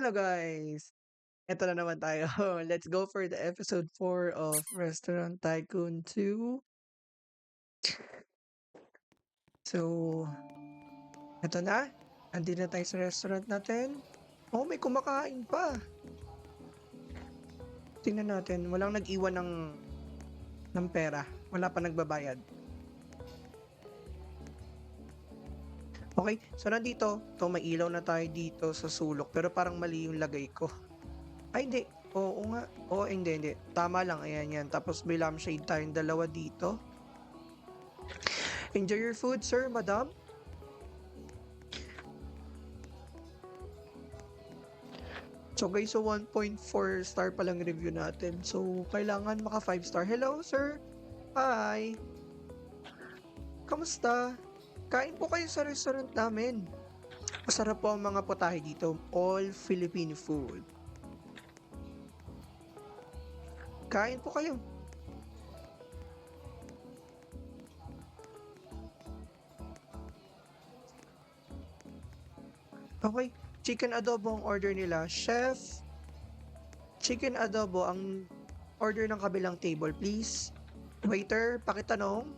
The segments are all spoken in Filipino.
Hello guys! Eto na naman tayo. Let's go for the episode 4 of Restaurant Tycoon 2. So, eto na. Andito na tayo sa restaurant natin. Oh, may kumakain pa. Tingnan natin. Walang nag-iwan ng pera. Wala pa nagbabayad. Okay, so nandito. May ilaw na tayo dito sa sulok. Pero parang mali yung lagay ko. Ay, hindi. Oo nga. Oo, hindi. Tama lang. Ayan yan. Tapos may lampshade tayong dalawa dito. Enjoy your food, sir, madam. So guys, so 1.4 star pa lang review natin. So, kailangan maka 5 star. Hello, sir. Hi. Kamusta? Kain po kayo sa restaurant namin. Masarap po ang mga putahe dito. All Filipino food. Kain po kayo. Okay. Chicken adobo ang order nila. Chef, chicken adobo ang order ng kabilang table, please. Waiter, pakitanong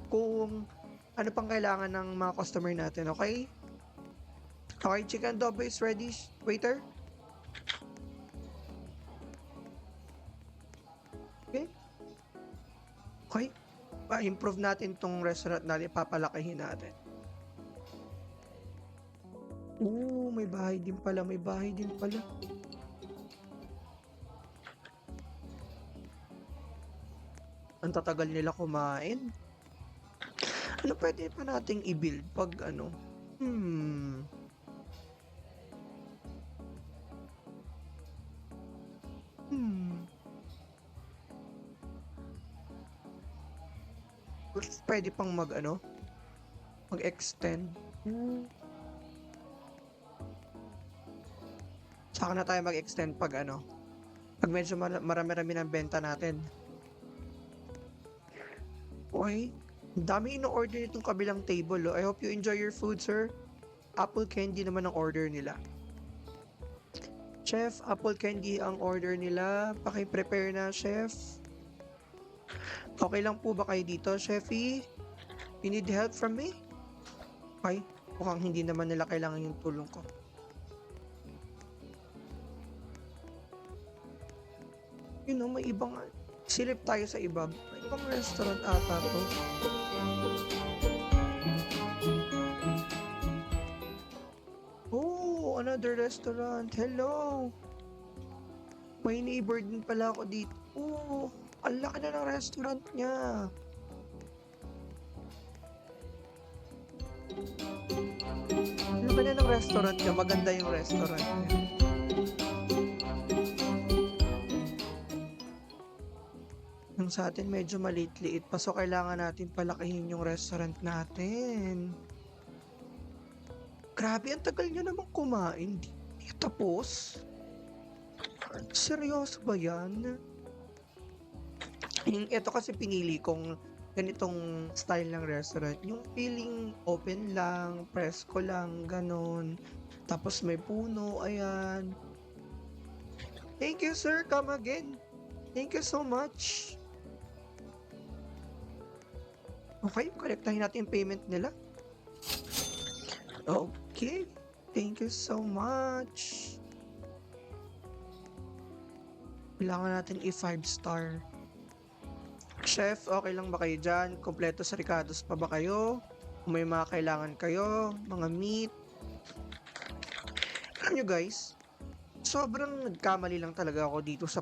kung ano pang kailangan ng mga customer natin, okay? Okay, chicken adobo is ready, waiter. Okay. Okay. Pa-improve natin tong restaurant natin, papalakihin natin. May bahay din pala, may bahay din pala. Ang tatagal nila kumain. Ano pwede pa nating i-build pag ano? Hmm. Pwede pang mag-extend. Saka na tayo mag-extend pag pag medyo marami-rami ng benta natin. Okay. Dami ino-order itong kabilang table. I hope you enjoy your food, sir. Apple candy naman ang order nila. Chef, apple candy ang order nila. Paki-prepare na, chef. Okay lang po ba kayo dito, chefy? You need help from me? Okay. Mukhang hindi naman nila kailangan yung tulong ko. May ibang silip tayo sa iba. May ibang restaurant ata to. Oh, another restaurant. Hello. May neighbor din pala ako dito. Oh, ang laki na ng restaurant niya. Ang laki na ng restaurant niya. Maganda yung restaurant niya. Yung sa atin medyo maliit-liit pa, so kailangan natin palakihin yung restaurant natin. Grabe, ang tagal nyo namang kumain. Di tapos? Seryoso ba yan? Ito kasi pinili kong ganitong style ng restaurant. Yung feeling open lang, presko lang, ganon. Tapos may puno, ayan. Thank you, sir. Come again. Thank you so much. Okay, kolektahin natin yung payment nila. Okay, thank you so much. Kailangan natin i-5 star. Chef, okay lang ba kayo dyan? Kompleto sa ricados pa ba kayo? Kung may mga kailangan kayo, mga meat. Alam nyo guys, sobrang nagkamali lang talaga ako dito sa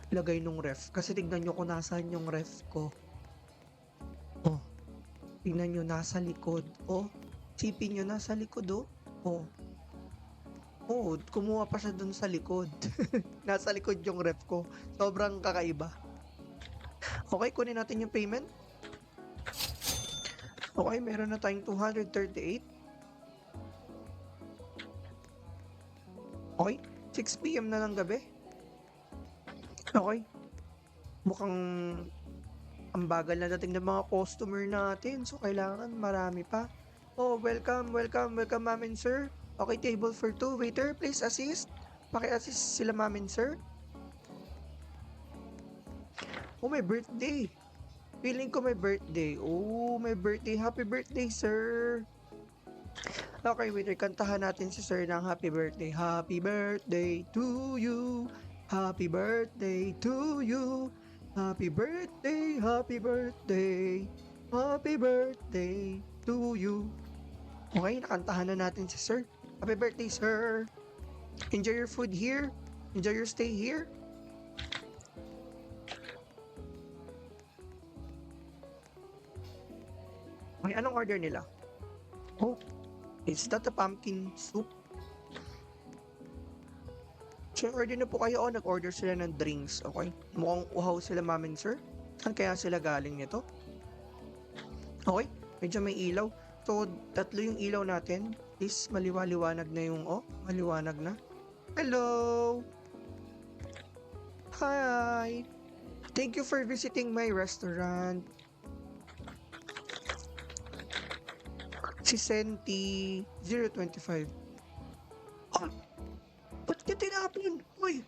lagay nung ref. Kasi tignan nyo kung nasaan yung ref ko. Oh, tignan nyo, nasa likod. Oh, sipin nyo, nasa likod oh. Oh, kumuha pa siya dun sa likod. Nasa likod yung ref ko. Sobrang kakaiba. Okay, kunin natin yung payment. Okay, meron na tayong 238. Okay, 6 PM na ng gabi. Okay. Mukhang ang bagal na dating ng mga customer natin. So, kailangan marami pa. Oh, welcome, ma'am and sir. Okay, table for two. Waiter, please assist. Paki-assist sila mamin, sir. Oh, may birthday. Feeling ko may birthday. Oh, may birthday. Happy birthday, sir. Okay, waiter, kantahan natin si sir ng happy birthday. Happy birthday to you. Happy birthday to you. Happy birthday, happy birthday. Happy birthday to you. Okay, nakantahan na natin si sir. Happy birthday, sir. Enjoy your food here. Enjoy your stay here. Okay, anong order nila? Oh, is that a pumpkin soup? So, order na po kayo. Nag-order sila ng drinks. Okay? Mukhang uhaw sila, mamin, sir. Saan kaya sila galing nito? Okay? Medyo may ilaw. So, tatlo yung ilaw natin. Please, maliwanag na yung, maliwanag na. Hello! Hi! Thank you for visiting my restaurant. Si Senti 025. Oh, ba't ka tinapon? Hoy,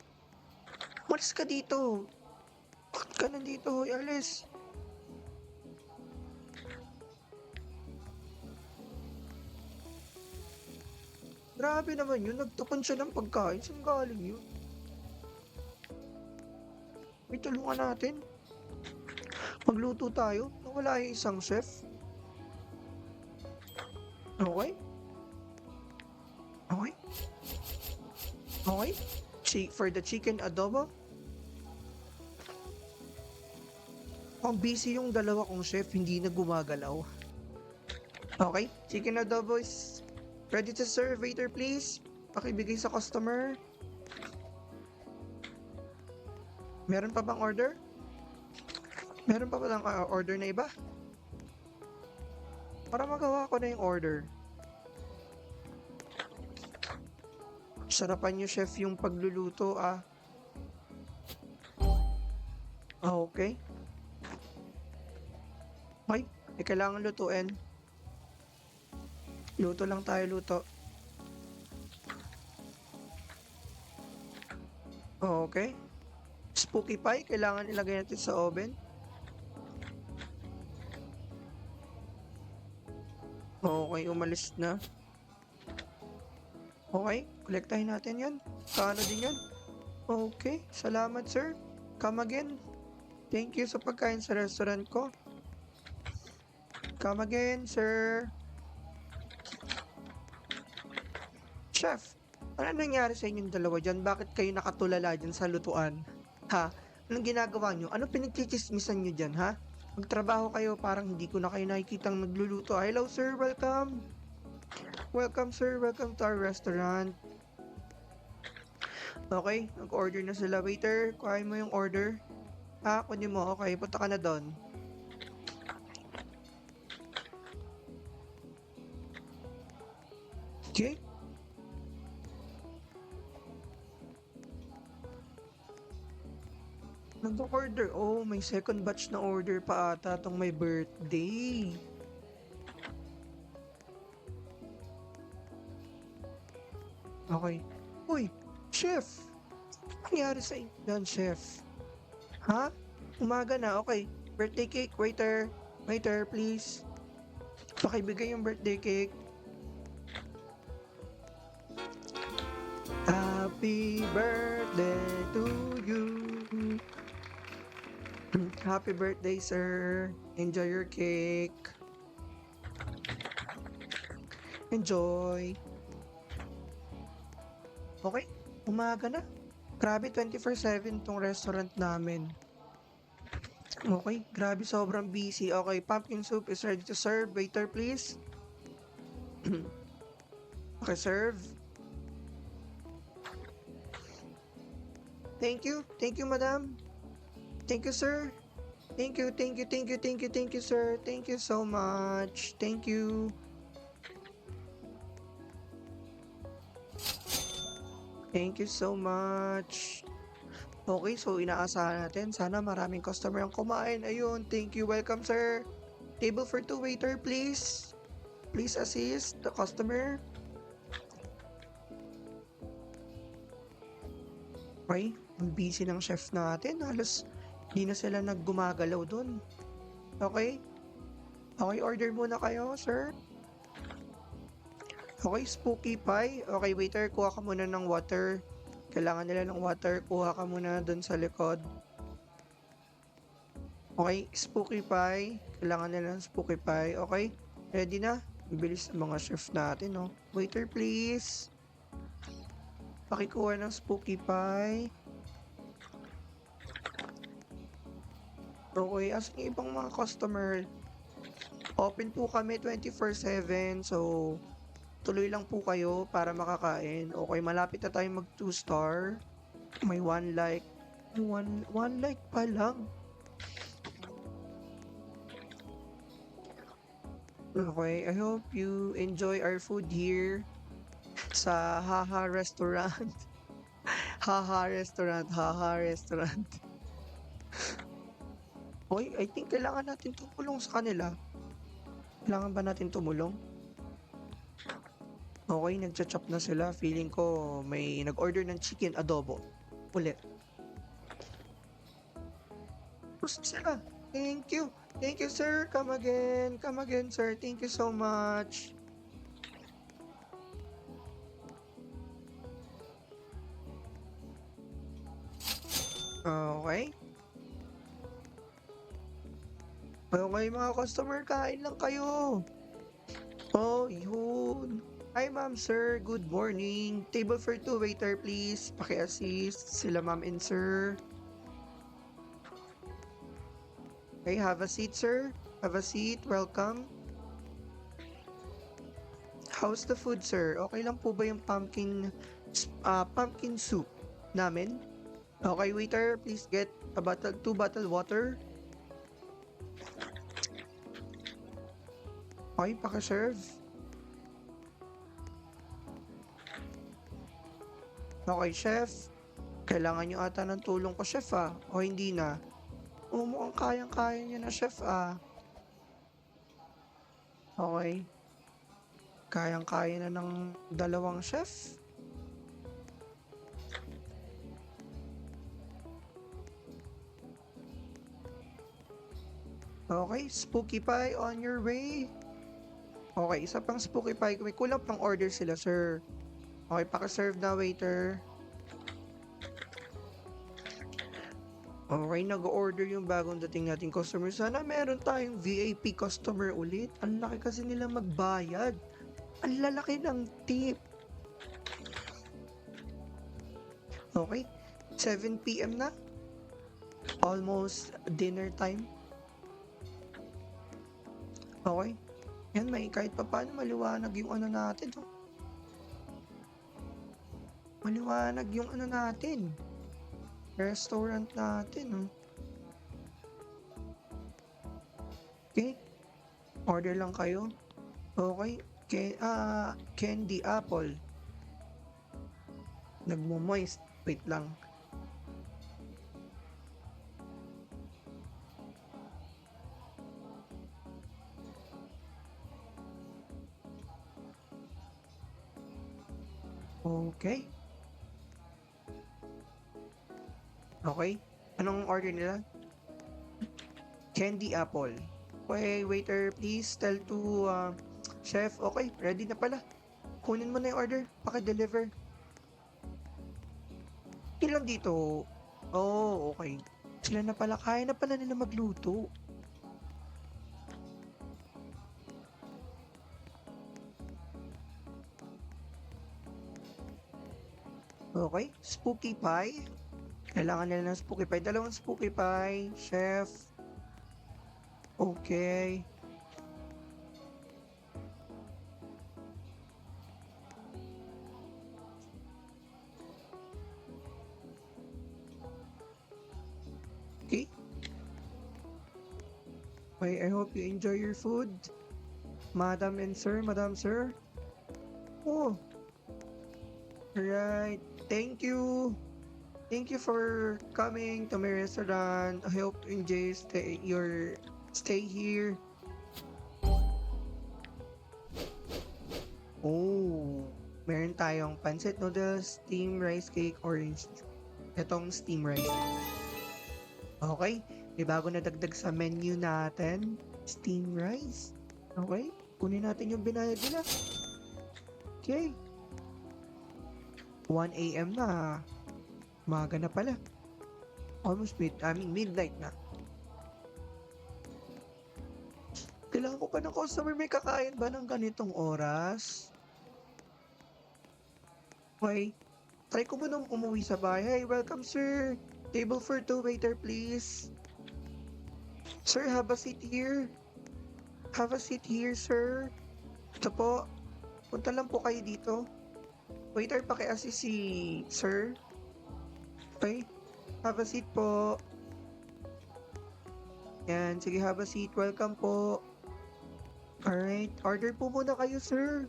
malis ka dito. Bakit ka nandito? Hoy, alis. Grabe naman yun. Nagtapon siya ng pagkain. Saan galing yun? May tulungan natin. Magluto tayo. Nawala yung isang chef. Okay? Okay? Okay? For the chicken adobo? Ang busy yung dalawa kong chef, hindi na gumagalaw. Okay? Chicken adobo is ready to serve. Waiter, please. Pakibigay sa customer. Meron pa bang order? Meron pa ba lang order na iba? Para magawa ko na yung order. Sarapan niyo, chef, yung pagluluto, okay. Okay, kailangan lutuin. Luto lang tayo, luto. Okay. Spooky pie, kailangan ilagay natin sa oven. Okay, umalis na. Okay, kolektahin natin yan. Kano din yan? Okay, salamat, sir. Come again. Thank you sa pagkain sa restaurant ko. Come again, sir. Chef, ano nangyari sa inyong dalawa dyan? Bakit kayo nakatulala dyan sa lutuan? Ha? Anong ginagawa nyo? Anong pinagchichismisan nyo dyan, ha? Magtrabaho kayo, parang hindi ko na kayo nakikitang nagluluto. Hello, sir. Welcome. Welcome, sir. Welcome to our restaurant. Okay, nag-order na sila. Waiter, kuhain mo yung order. Kunin mo. Okay, punta ka na doon. Okay. Nag-order. Oh, may second batch na order pa ata tong may birthday. Okay. Uy, chef! Ano nangyari sa inyo, chef? Ha? Umaga na, okay. Birthday cake, waiter. Waiter, please. Pakibigay yung birthday cake. Happy birthday to you. Happy birthday, sir. Enjoy your cake. Enjoy. Okay, umaga na. Grabe, 24/7 tong restaurant namin. Okay, grabe, sobrang busy. Okay, pumpkin soup is ready to serve. Waiter, please. Okay, serve. Thank you. Thank you, madam. Thank you, sir. Thank you, thank you, thank you, thank you, thank you, sir. Thank you so much. Thank you. Thank you so much. Okay, so inaasahan natin. Sana maraming customer ang kumain. Ayun, thank you. Welcome, sir. Table for two, waiter, please. Please assist the customer. Okay, ang busy ng chef natin. Halos di na sila naggumagalaw dun. Okay? Okay, order muna kayo, sir. Okay, spooky pie. Okay, waiter, kuha ka muna ng water. Kailangan nila ng water. Kuha ka muna dun sa likod. Okay, spooky pie. Kailangan nila ng spooky pie. Okay, ready na? Bilis ng mga chef natin, no? Waiter, please. Pakikuha ng spooky pie. Okay, as yung ibang mga customer, open po kami 24/7. So, tuloy lang po kayo para makakain. Okay, malapit na tayo mag 2 star. May 1 like. One like pa lang. Okay, I hope you enjoy our food here sa Haha Restaurant. Haha Restaurant, Haha Restaurant. Okay, I think kailangan natin tumulong sa kanila. Kailangan ba natin tumulong? Okay, nagcha-chop na sila. Feeling ko may nag-order ng chicken adobo. Ulit. Gusto sila. Thank you. Thank you, sir. Come again. Come again, sir. Thank you so much. Okay. Okay, mga customer, kain lang kayo. Oh, yun. Hi, ma'am, sir. Good morning. Table for 2, waiter, please. Paki-assist sila, ma'am and sir. Okay, have a seat, sir. Have a seat. Welcome. How's the food, sir? Okay lang po ba yung pumpkin soup namin? Okay, waiter, please get a bottle, 2 bottle water. Okay, paki-serve. Okay, chef. Kailangan nyo ata ng tulong ko, chef, ah. O hindi na? Mukhang kayang-kaya nyo na, chef, ah. Okay. Kayang-kaya na ng dalawang chef. Okay, spooky pie on your way. Okay, isa pang spooky pie. May kulang pang order sila, sir. Okay, paki-serve na, waiter. Okay, nag-order yung bagong dating nating customer. Sana meron tayong VIP customer ulit. Ang laki kasi nila magbayad. Ang lalaki ng tip. Okay, 7 p.m. na. Almost dinner time. Okay. Yan, may kahit pa paano maliwanag yung ano natin. Oh. Maliwanag yung ano natin. Restaurant natin. Oh. Okay. Order lang kayo. Okay. Candy apple. Nagmo-moist. Wait lang. Okay. Okay. Anong order nila? Candy apple. Okay, waiter, please tell to chef. Okay, ready na pala. Kunin mo na yung order. Paki-deliver. Ilan dito? Oh, okay. Sila na pala. Kaya na pala nila magluto. Okay, spooky pie. Kailangan nila ng spooky pie. Dalawang spooky pie, chef. Okay. Okay. Okay, I hope you enjoy your food. Madam and sir, madam sir. Oh. Alright. Thank you. Thank you for coming to my restaurant. I hope you enjoy your stay here. Oh, meron tayong pancit noodles, steamed rice cake, orange juice. Itong steam rice. Okay, may bago na dagdag sa menu natin. Steam rice. Okay, kunin natin yung binayad nila. Okay. 1 a.m. na. Umaga na pala. Almost midnight na. Kailangan ko pa ng customer. May kakain ba ng ganitong oras? Okay. Try ko munang umuwi sa bahay. Hey, welcome sir. Table for 2, waiter please. Sir, have a seat here. Have a seat here, sir. Ito po. Punta lang po kayo dito. Waiter, paki-assist si sir. Okay. Have a seat po. Yan. Sige, have a seat. Welcome po. Alright. Order po muna kayo, sir.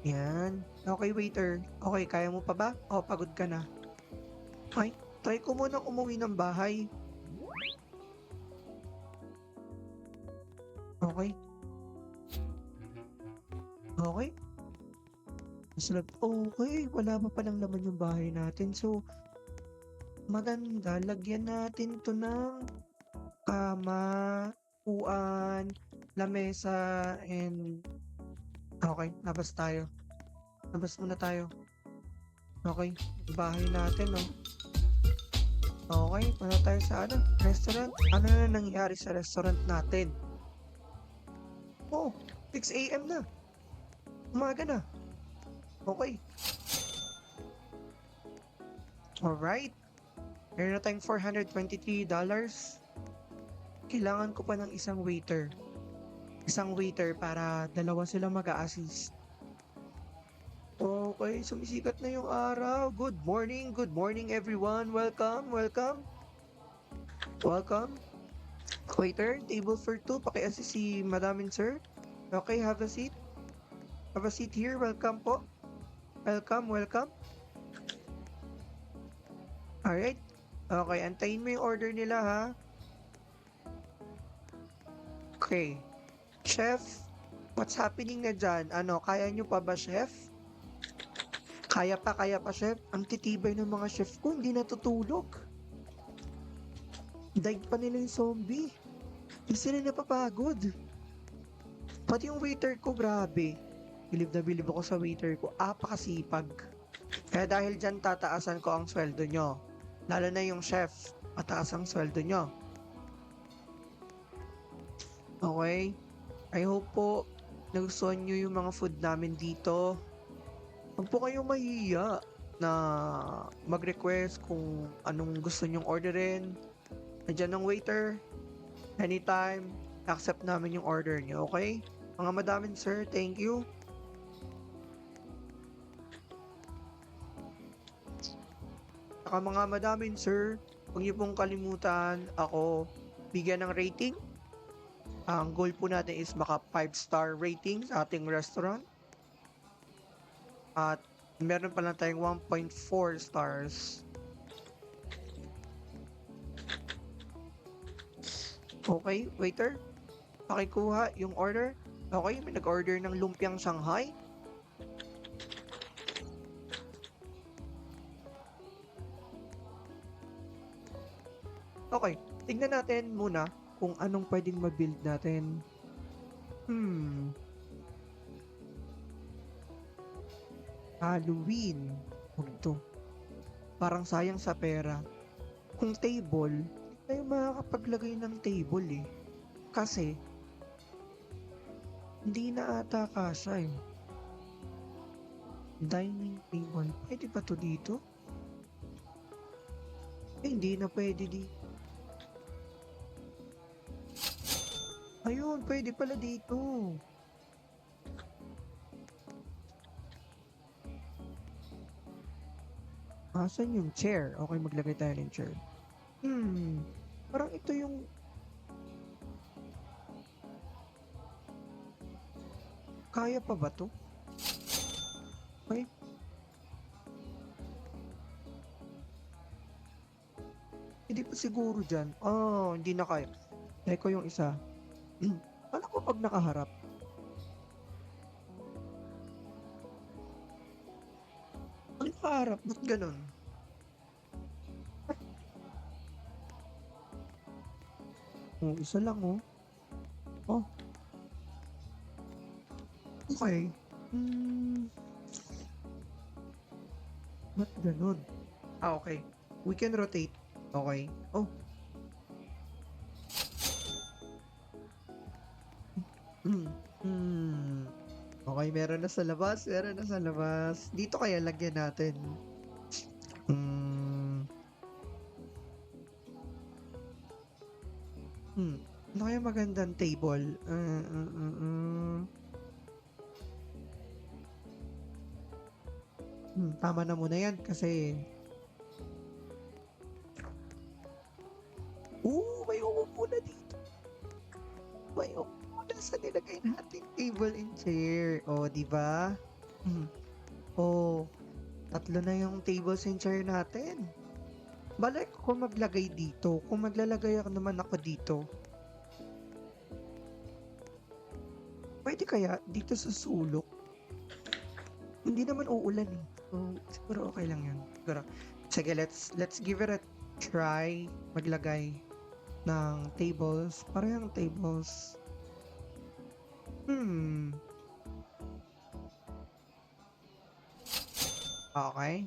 Yan. Okay, waiter. Okay, kaya mo pa ba? O, pagod ka na. Ay, try ko muna umuwi ng bahay. Okay. Okay. Okay, wala pa palang laman yung bahay natin. So, maganda. Lagyan natin to ng kama, upuan, lamesa, and... Okay, labas tayo. Labas muna tayo. Okay, bahay natin, no? Okay, punta tayo sa restaurant. Ano na nangyari sa restaurant natin? Oh, 6 a.m. na. Umaga na. Okay. Alright. Meron na tayong $423. Kailangan ko pa ng isang waiter. Isang waiter para dalawa sila mag-a-assist. Okay, sumisikat na yung araw. Good morning everyone. Welcome. Waiter, table for 2. Paki-assist si Madam and Sir. Okay, have a seat. Have a seat here. Welcome po. Welcome. Alright. Okay, antayin mo yung order nila ha. Okay. Chef, what's happening na dyan? Kaya nyo pa ba, chef? Kaya pa, chef. Ang titibay ng mga chef ko, hindi natutulog. Daig pa nila yung zombie. Hindi sila napapagod. Pati yung waiter ko, grabe. Bilib na bilib ako sa waiter ko. Apakasipag. Kaya dahil dyan, tataasan ko ang sweldo nyo. Lalo na yung chef, mataas ang sweldo nyo. Okay? I hope po nagustuhan nyo yung mga food namin dito. Huwag po kayong mahiya na mag-request kung anong gusto nyong orderin. Nandiyan ng waiter. Anytime, accept namin yung order nyo, okay? Mga madam and sir, thank you. Saka mga madam and sir, huwag niyo pong kalimutan ako bigyan ng rating. Ang goal po natin is maka 5-star rating sa ating restaurant. At meron pa lang tayong 1.4 stars. Okay, waiter. Pakikuha yung order. Okay, may nag-order ng lumpiang Shanghai. Okay, tignan natin muna kung anong pwedeng ma-build natin. Halloween. Huwag to. Parang sayang sa pera. Kung table, hindi tayo makakapaglagay ng table eh. Kasi, hindi na ata kasya eh. Dining table. Pwede ba to dito? Hindi na pwede dito. Ayun, pwede pala dito. Asan yung chair? Okay, maglagay tayo ng chair. Parang ito yung... Kaya pa ba to? Okay. Hindi pa siguro dyan. Oh, hindi na kaya. Teko yung isa. Paano ko pag nakaharap? harap, ba't ganun? Oh, isa lang oh. Oh, okey. Hmm, ba't ganun? Okey. We can rotate. Okey. Oh, hmm, hmm. Okey, meron na sa labas, meron na sa labas. Dito kaya lagyan natin? Hmm, hmm. Ano kaya magandang table? Tama na muna 'yan kasi may umupo na dito, may umupo na sa nilagay nating table and chair. Oh, 'di ba? Hmm, oh, 3 na yung tables and chair natin. Malay ko kung maglagay dito, kung maglalagay ako naman ako dito, puwede kaya dito sa sulok? Hindi naman uulan, eh. So, siguro okey lang 'yun, siguro. Sige, let's give it a try maglagay ng tables, parehong tables. Hmm, okey.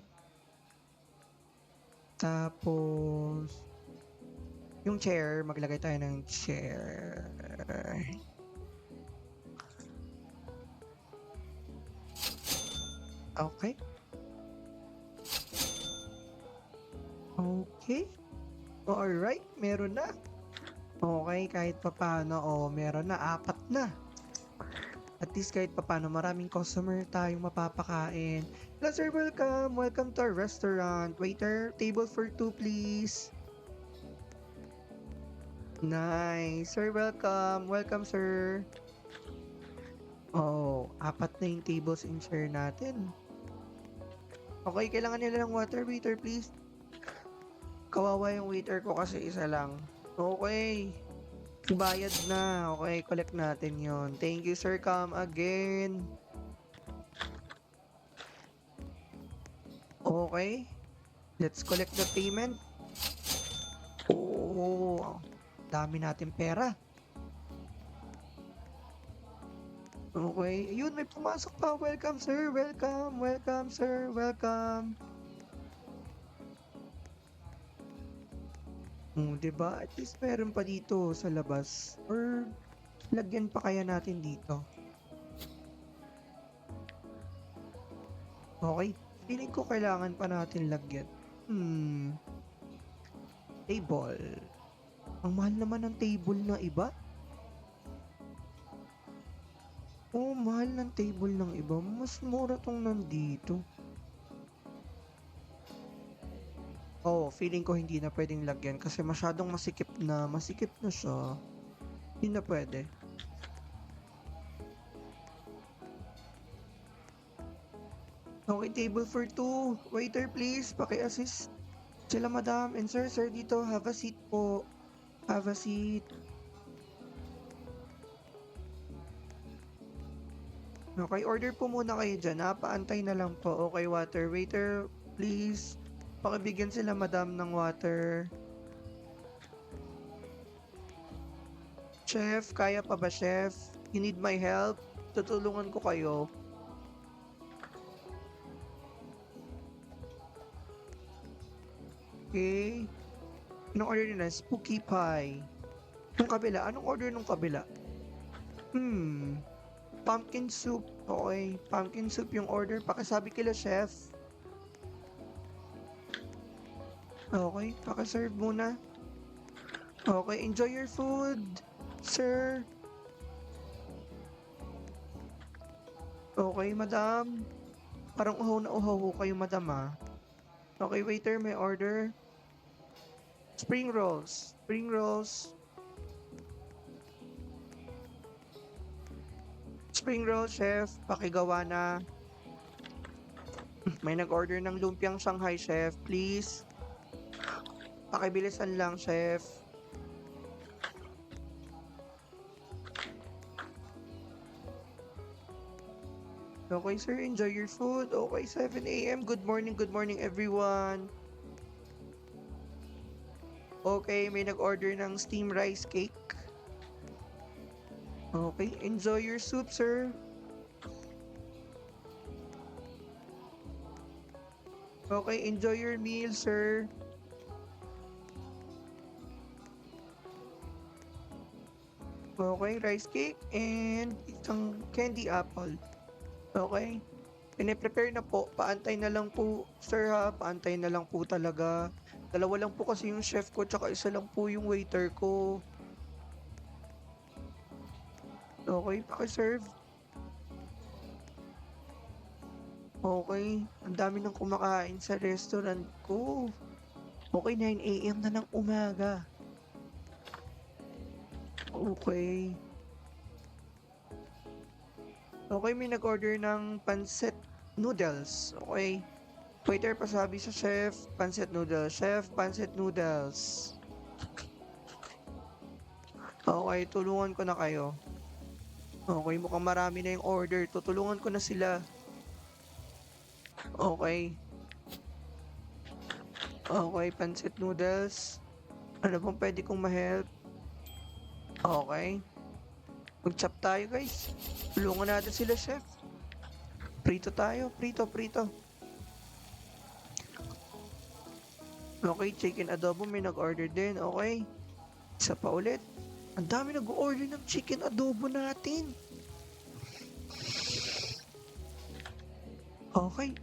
Tapos yung chair, maglagay tayo ng chair. Okey, okey. Alright, meron na. Okey, kahit papaano, meron na, 4 na. At least kahit papaano maraming customer tayong mapapakain. Hello sir, welcome. Welcome to our restaurant. Waiter, table for 2 please. Nice. Sir, welcome. Welcome sir. Oh, 4 na yung tables and chair natin. Okay, kailangan nila ng water. Waiter, please. Kawawa yung waiter ko kasi isa lang. Okay. Bayad na. Okay, collect natin yon. Thank you, sir. Come again. Okay. Let's collect the payment. Oh, dami natin pera. Okay. Ayun, may pumasok pa. Welcome, sir. Welcome. Welcome, sir. Welcome. 'Di ba? At least meron pa dito sa labas or lagyan pa kaya natin dito. Okay. Feeling ko kailangan pa natin lagyan. Hmm, table. Ang mahal naman ng table na iba. Mahal ng table ng iba. Mas mura 'tong nandito. Feeling ko hindi na puwedeng lagyan kasi masyadong masikip na siya. Hindi na puwede. Okay, table for 2. Waiter please, paki-assist sila madam and sir dito, have a seat po. Have a seat. Okay, order po muna kayo diyan, paantay na lang po. Okay, water. Waiter, please, pakibigyan sila madam ng water. Chef, kaya pa ba chef? You need my help? Tutulungan ko kayo. Okay. Anong order nila? Spooky pie. Yung kabila, anong order nung kabila? Hmm, pumpkin soup. Okay, pumpkin soup yung order. Pakisabi kila chef. Okay, paki-serve muna. Okay, enjoy your food, sir. Okay, madam. Parang uhaw na uhaw ho kayo, madam, Okay, waiter, may order. Spring rolls. Spring rolls. Spring roll, chef. Pakigawa na. May nag-order ng lumpiang Shanghai, chef. Please. Pakibilisan lang, chef. Okay, sir, enjoy your food. Okay, 7 a.m. Good morning everyone. Okay, may nag-order ng steam rice cake. Okay, enjoy your soup, sir. Okay, enjoy your meal, sir. Okay, rice cake and isang candy apple. Okay, pine-prepare na po. Paantay na lang po, sir ha. Paantay na lang po talaga. Dalawa lang po kasi yung chef ko, tsaka isa lang po yung waiter ko. Okay, paki-serve. Okay, ang dami ng kumakain sa restaurant ko. Okay, 9 a.m. na ng umaga. Okay. Okay, may nag-order ng pancit noodles. Okay. Waiter, pasabi sa chef, pancit noodles. Chef, pancit noodles. Okay, tulungan ko na kayo. Okay, mukhang marami na yung order. Tutulungan ko na sila. Okay. Okay, pancit noodles. Ano bang pwede kong ma-help? Okay. Mag-chop tayo, guys. Tulungan natin sila, chef. Prito tayo. Prito. Okay, chicken adobo. May nag-order din. Okay. Isa pa ulit. Ang dami nag-order ng chicken adobo natin. Okay.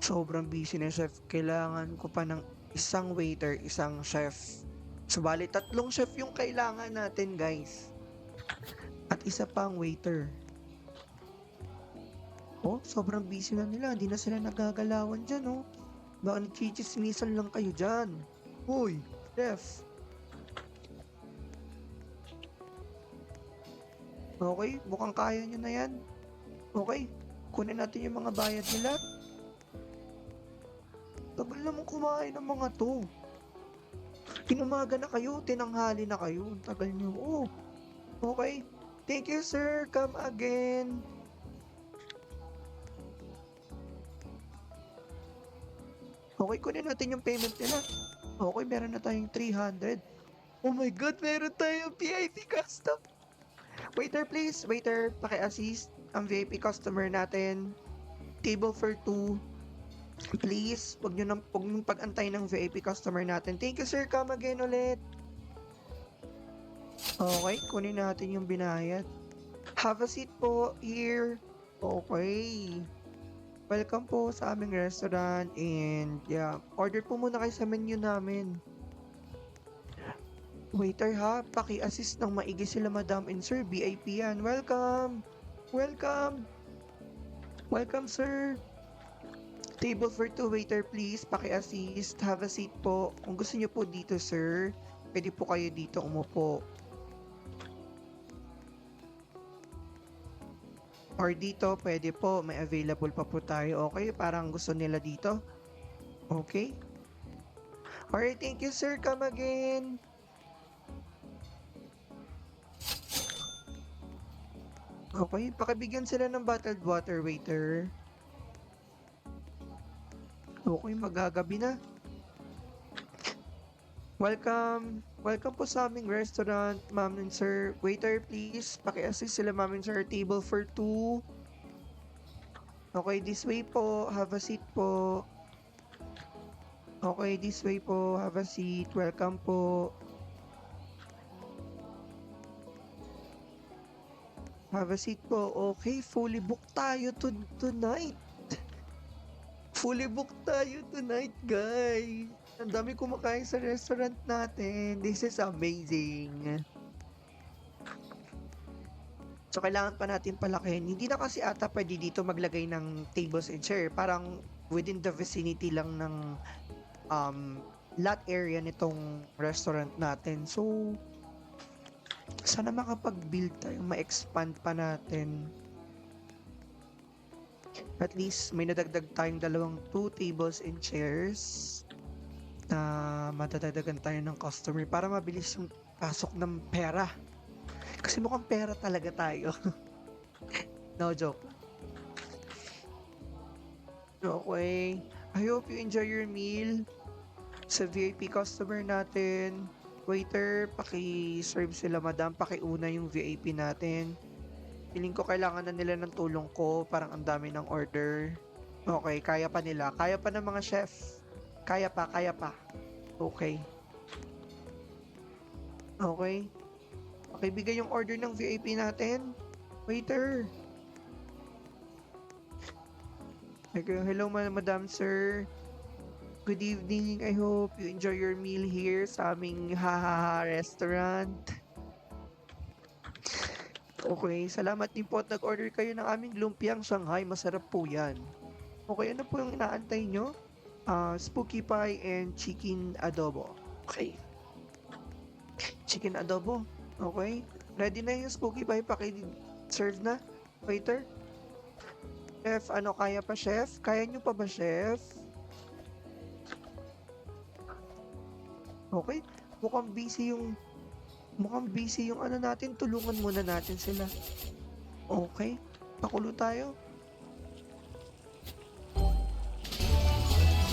Sobrang busy na, chef. Kailangan ko pa ng isang waiter, isang chef. Subalit, 3 chef yung kailangan natin, guys. At isa pang waiter. Oh, sobrang busy na nila. Hindi na sila nagagalawan dyan, oh. Baka nagchichismisan lang kayo dyan. Uy, chef. Okay, mukhang kaya nyo na yan. Okay, kunin natin yung mga bayad nila. Tagal naman kumain ng mga to. Inumaga na kayo, tinanghali na kayo. Tagal nyo. Oh, okay. Thank you, sir. Come again. Okay, kunin natin yung payment nila. Okay, meron na tayong 300. Oh my God, meron tayong VIP custom. Waiter, please. Waiter, paki-assist ang VIP customer natin. Table for 2. Please, huwag nyo pag-antay ng VIP customer natin. Thank you, sir. Come again ulit. Okay, kunin natin yung binayad. Have a seat po here. Okay. Welcome po sa aming restaurant and yeah, order po muna kayo sa menu namin. Waiter ha, paki-assist ng maigi sila madam and sir, VIP yan. Welcome! Welcome! Welcome sir! Table for 2, waiter please, paki-assist. Have a seat po. Kung gusto niyo po dito sir, pwede po kayo dito umupo. Or dito, pwede po. May available pa po tayo. Okay? Parang gusto nila dito. Okay? Alright, thank you sir. Come again. Okay, pakibigyan sila ng bottled water, waiter. Okay, magagabi na. Welcome. Welcome po sa aming restaurant, ma'am and sir. Waiter, please, paki-assist sila, ma'am and sir. Table for 2. Okay, this way po. Have a seat po. Okay, this way po. Have a seat. Welcome po. Have a seat po. Okay, fully booked tayo tonight. Fully booked tayo tonight, guys. Ang dami kumakain sa restaurant natin. This is amazing. So, kailangan pa natin palakihin. Hindi na kasi ata pwede dito maglagay ng tables and chair. Parang within the vicinity lang ng lot area nitong restaurant natin. So, sana makapag-build tayo, ma-expand pa natin. At least may nadagdag tayong 2 tables and chairs na madadagdagan tayo ng customer para mabilis yung pasok ng pera. Kasi mukhang pera talaga tayo. No joke. Okay. I hope you enjoy your meal. Sa VIP customer natin, waiter, paki-serve sila madam, pakiuna yung VIP natin. Feeling ko kailangan na nila ng tulong ko, parang ang dami ng order. Okay, kaya pa nila. Kaya pa ng mga chef. Kaya pa, kaya pa. Okay. Okay. Pakibigay yung order ng VIP natin. Waiter. Okay, hello, madam, sir. Good evening. I hope you enjoy your meal here sa aming Hahaha restaurant. Okay, salamat din po at nag-order kayo ng aming lumpiang Shanghai. Masarap po yan. Okay, ano po yung inaantay nyo? Spooky pie and chicken adobo. Okay, chicken adobo. Okay, ready na yung spooky pie. Paki-serve na, waiter. Chef, ano kaya pa, chef? Kaya nyo pa ba, chef? Okay, mukhang busy yung ano natin. Tulungan muna natin sila. Okay, pakulo tayo.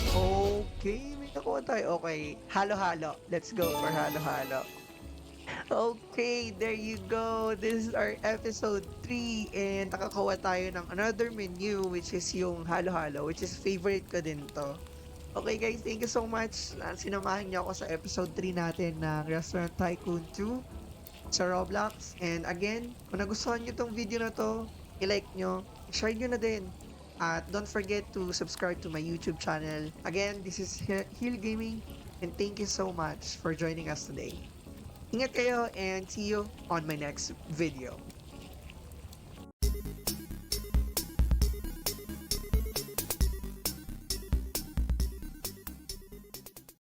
Okay, may nakuha tayo. Okay, halo-halo. Let's go for halo-halo. Okay, there you go. This is our episode 3 and nakakuha tayo ng another menu which is yung halo-halo, which is favorite ko din to. Okay guys, thank you so much na sinamahan niyo ako sa episode 3 natin ng Restaurant Tycoon 2 sa Roblox. And again, kung nagustuhan niyo tong video na to, i-like nyo, share nyo na din. At don't forget to subscribe to my YouTube channel. Again, this is Hill Gaming and thank you so much for joining us today. Ingat kayo and see you on my next video.